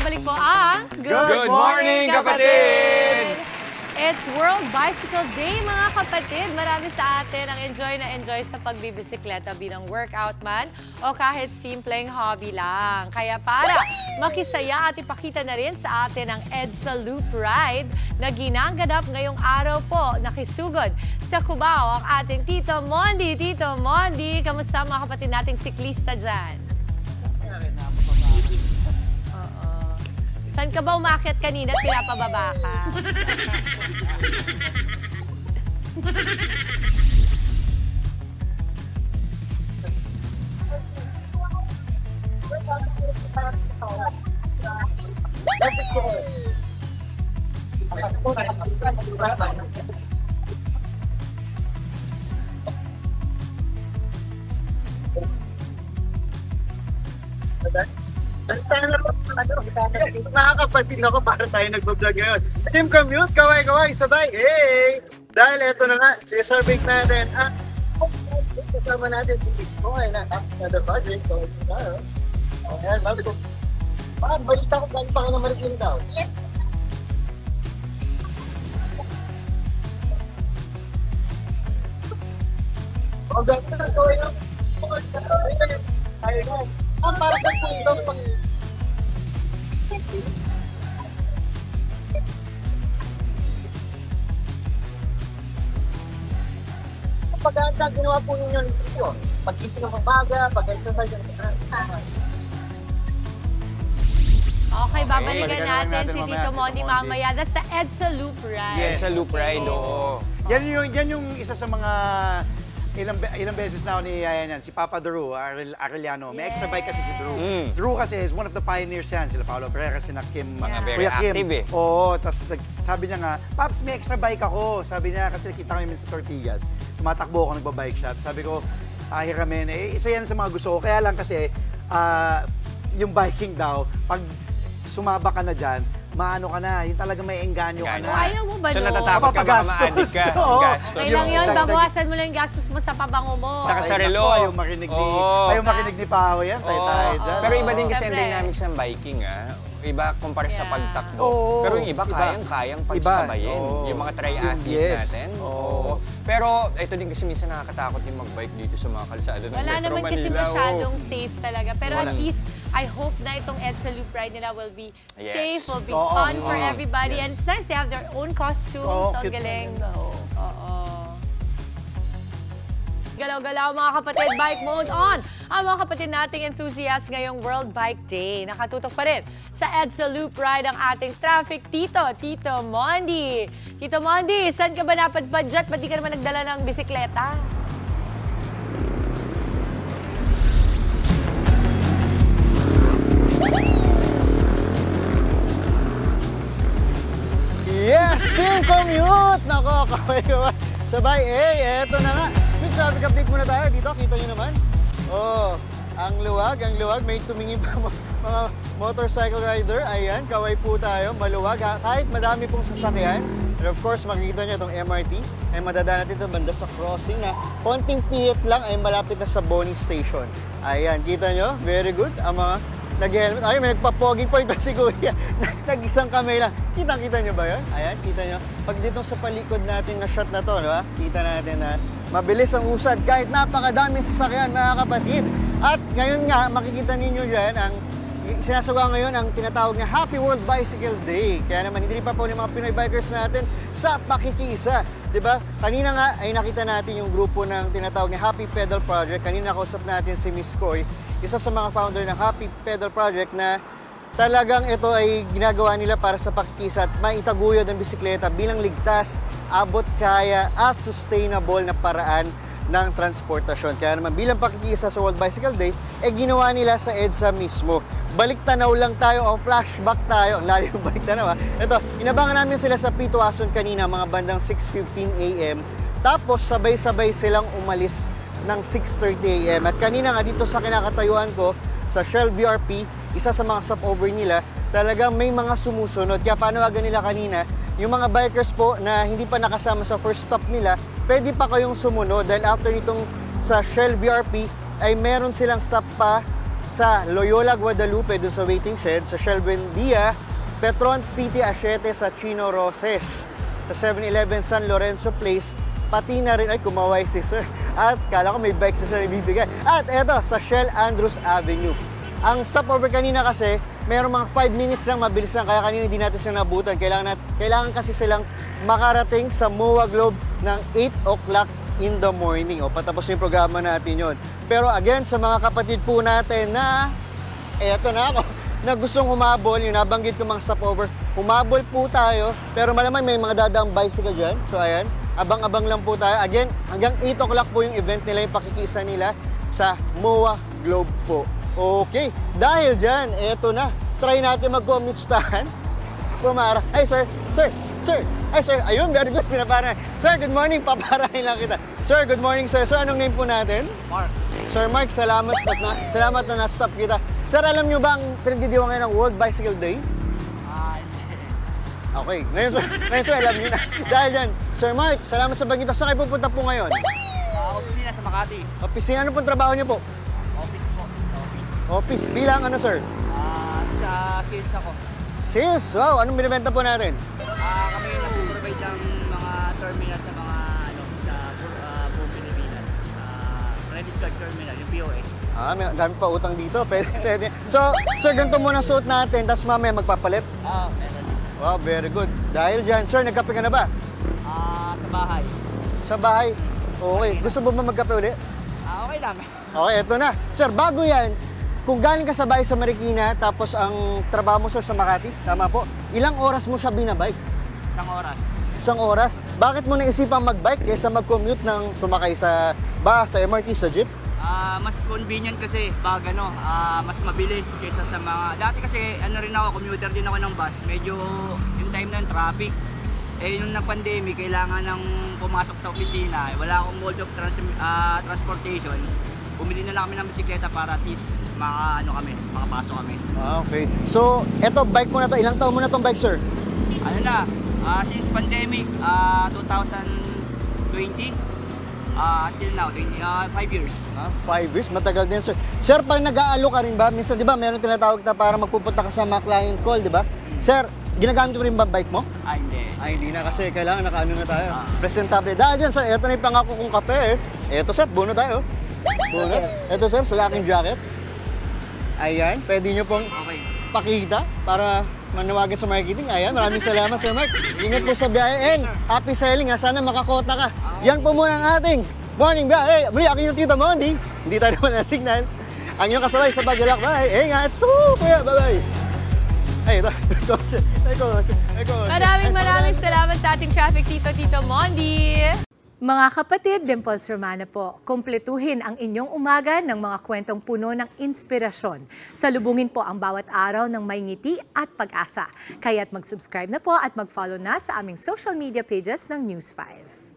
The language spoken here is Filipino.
Nagbabalik po ang Good morning, kapatid! It's World Bicycle Day, mga kapatid. Marami sa atin ang enjoy sa pagbibisikleta bilang workout man o kahit simpleng hobby lang. Kaya para makisaya at ipakita na rin sa atin ang EDSA Loop Ride na ginaganap ngayong araw po, nakisugod sa Cubao ang ating Tito Mondi. Tito Mondi, kamusta mga kapatid nating siklista dyan? Saan ka ba umakyat kanina at pinapababa ka? Nakakapatid ako para tayo nagbablog ngayon. Team Commute, kaway-kaway, sabay. Hey! Dahil eto na nga, sisurvey natin ang kasama natin si Isko ay na the project. So, ayan, sabi ko, balita ko galing pa ka na Marikina daw. Yes. Ang ganda na gawin ng ayun. Ang para sa puntong pang... Pag-aanda, ginawa po ninyo nito. Pag-isip ng mabaga, pag-exercise ng Okay, babalikan natin si Tito Mondi mamaya. That's the EDSA Loop Ride. Yes, sa loop ride, oo. Yan yung isa sa mga ilang beses na ako ni yan, si Papa Drew Arellano. May extra bike kasi si Drew. Drew kasi is one of the pioneers yan. Sila Paolo Pereira, sila Kim. Mga very active eh. Oo, tapos sabi niya nga, Paps, may extra bike ako. Sabi niya, kasi nakita kami sa Sortillas. Tumatakbo ako, nagbabike siya. Sabi ko, hiramin, isa yan sa mga gusto ko. Kaya lang kasi, yung biking daw, pag sumaba ka na dyan, maano ka na, yung talaga may engganyo ka na. Ayaw mo ba So no? natatakot ka baka ma-addict ka. Gastos. Kailang yun, babawasan mo lang yung gastos mo sa pabango mo. Saka sa relo. Ayaw marinig ni Pao yan, tayo dyan. Pero iba din kasi ang Siyempre. dynamics ng biking, Iba kumpara sa pagtakbo. Oo. Pero yung iba, kayang pagsabayin. Oo. Yung mga triathlete Yes. natin. Oo. Pero ito din kasi minsan nakakatakot din mag-bike dito sa mga kalsada ng Wala Metro naman kasi Manila. masyadong safe talaga. Pero at least, I hope na itong EDSA Loop Ride nila will be safe, will be fun for everybody. And it's nice, they have their own costumes. Ang galing. Oo. Galaw-galaw mga kapatid, bike mode on! Ang mga kapatid nating enthusiast ngayong World Bike Day. Nakatutok pa rin sa EDSA Loop Ride ang ating traffic Tito Mondi. Tito Mondi, saan ka ba napadpad dyan? Ba't di ka naman nagdala ng bisikleta? Yes, Team Commute! Nako, kaway-kaway. Sabay, eto na nga. Quick traffic update muna tayo. Dito, kita nyo naman. Oh, ang luwag. May tumingin pa mga motorcycle rider. Ayan, kaway po tayo. Maluwag. Kahit madami pong sasakyan. And of course, makikita nyo itong MRT. Ay madadaan natin ito banda sa crossing na konting pihit lang ay malapit na sa Boni Station. Ayan, kita nyo? Very good. Ang mga nag-helmet. Ay, may nagpa-pogging point pa si Kuya. Nag-isang kamay lang. Kita nyo ba yun? Ayan, kita nyo. Pag dito sa palikod natin na shot na to, diba? Kita natin na mabilis ang usad kahit napakadaming sasakyan, mga kapatid. At ngayon nga, makikita ninyo dyan, ang sinasagawa ngayon ang tinatawag na Happy World Bicycle Day. Kaya naman, hindi rin pa po yung mga Pinoy bikers natin sa pakikiisa. Diba? Kanina nga ay nakita natin yung grupo ng tinatawag na Happy Pedal Project. Kanina nakausap natin si Miss Koy, isa sa mga founder ng Happy Pedal Project na talagang ito ay ginagawa nila para sa pakikisa at maitaguyod ang bisikleta bilang ligtas, abot kaya at sustainable na paraan ng transportasyon. Kaya naman bilang pakikisa sa World Bicycle Day, ginawa nila sa EDSA mismo. Balik-tanaw lang tayo o flashback tayo. Ang lalim yung balik-tanaw. Ito, inabangan namin sila sa Pituason kanina, mga bandang 6:15 AM. Tapos sabay-sabay silang umalis ng 6:30 AM. At kanina nga dito sa kinakatayuan ko, sa Shell VRP, isa sa mga stopover nila, talagang may mga sumusunod. Kaya panawagan nila kanina, yung mga bikers po na hindi pa nakasama sa first stop nila, pwede pa kayong sumunod dahil after nitong sa Shell VRP ay meron silang stop pa sa Loyola Guadalupe, doon sa waiting shed, sa Shell Buendia, Petron PT Asiete sa Chino Roses, sa 7-Eleven San Lorenzo Place, pati na rin, ay kumaway si Sir. At kala ko may bike si Sir ibibigay. At eto, sa Shell Andrews Avenue. Ang stopover kanina kasi, mayroong mga 5 minutes lang, mabilis lang, kaya kanina hindi natin sila nabutan. Kailangan kasi silang makarating sa MOA Globe ng 8 o'clock in the morning. O, patapos yung programa natin yon. Pero again, sa mga kapatid po natin na, eto na ako, na gustong humabol, yung nabanggit ko mga stopover, humabol po tayo, pero malamang may mga dadaang bicycle dyan. So ayan, abang-abang lang po tayo. Again, hanggang 8 o'clock po yung event nila, yung pakikisa nila sa MOA Globe po. Okay, dahil dyan, eto na. Try natin mag-commute-stahan. Pumara. Ay, sir, Ay, sir, ayun, very good. Pinapara. Sir, good morning. Paparahin lang kita. Sir, good morning, sir. Sir, anong name po natin? Mark. Sir Mark, salamat na na-stop kita. Sir, alam nyo ba ang pinagdidiwang ngayon ng World Bicycle Day? Okay, ngayon sir, alam nyo na. Dahil dyan, Sir Mark, salamat sa bagito. Saan kayo pupunta po ngayon? Opisina sa Makati. Opisina, ano pong trabaho nyo po? Office po. Office. Office, bilang ano, sir? Sa sales ako. Sales, wow, anong binibenta po natin? Kami nag-provide ng mga terminal sa mga sa buong Pilipinas. Credit card terminal, yung POS. May dami pa utang dito. Pwede. So, sir, ganito muna suot natin, tapos mamaya magpapalit. Meron. Wow, very good. Dahil dyan, sir, nagkape ka na ba? Sa bahay. Sa bahay? Okay. Gusto mo ba magkape ulit? Okay lang. Okay, eto na. Sir, bago yan, kung galing ka sa bahay sa Marikina, tapos ang trabaho mo, sir, sa Makati, tama po, ilang oras mo siya binabike? 1 oras. 1 oras. Bakit mo naisipang mag-bike kaysa mag-commute ng sumakay sa bus, sa MRT, sa jeep? Mas convenient kasi pag mas mabilis kaysa sa mga dati kasi rin ako, commuter din ako ng bus. Medyo yung time ng traffic. Yung na-pandemic, kailangan ng pumasok sa opisina. Wala akong mode of transportation. Bumili na lang kami ng bisikleta para at least makapasok kami. Okay. So, eto, bike mo na to. Ilang taon mo na tong bike, sir? Since pandemic, 2020, until now, 5 years. 5 years? Matagal din, sir. Sir, pag nag-aalo ka rin ba, minsan, di ba, meron tinatawag na para magpupunta ka sa mga client call, di ba? Sir, ginagamit mo rin ba bike mo? Hindi. Ay, hindi na kasi kailangan nakaano na tayo. Presentable. Dahil dyan, sir, eto na yung pangako kong kape, Eto, sir, buno tayo. Buno. Eto, sir, sa aking jacket. Ayan, pwede nyo pong Okay. pakita para manawagan sa marketing. Ayan, maraming salamat, Sir Mark. Ingat po sa biyahe and happy selling, ha. Sana makakota ka. Yan po muna ang ating morning biyahe. Muli, aking yung Tito Mondi. Hindi tayo naman na signal. Ang iyong kasabay sa paglalakbay. Ingat! Kuya, bye-bye! Ay, ito. Maraming salamat sa ating traffic Tito Mondi. Mga kapatid, Dimples Romana po, kumpletuhin ang inyong umaga ng mga kwentong puno ng inspirasyon. Salubungin po ang bawat araw ng may ngiti at pag-asa. Kaya't mag-subscribe na po at mag-follow na sa aming social media pages ng News 5.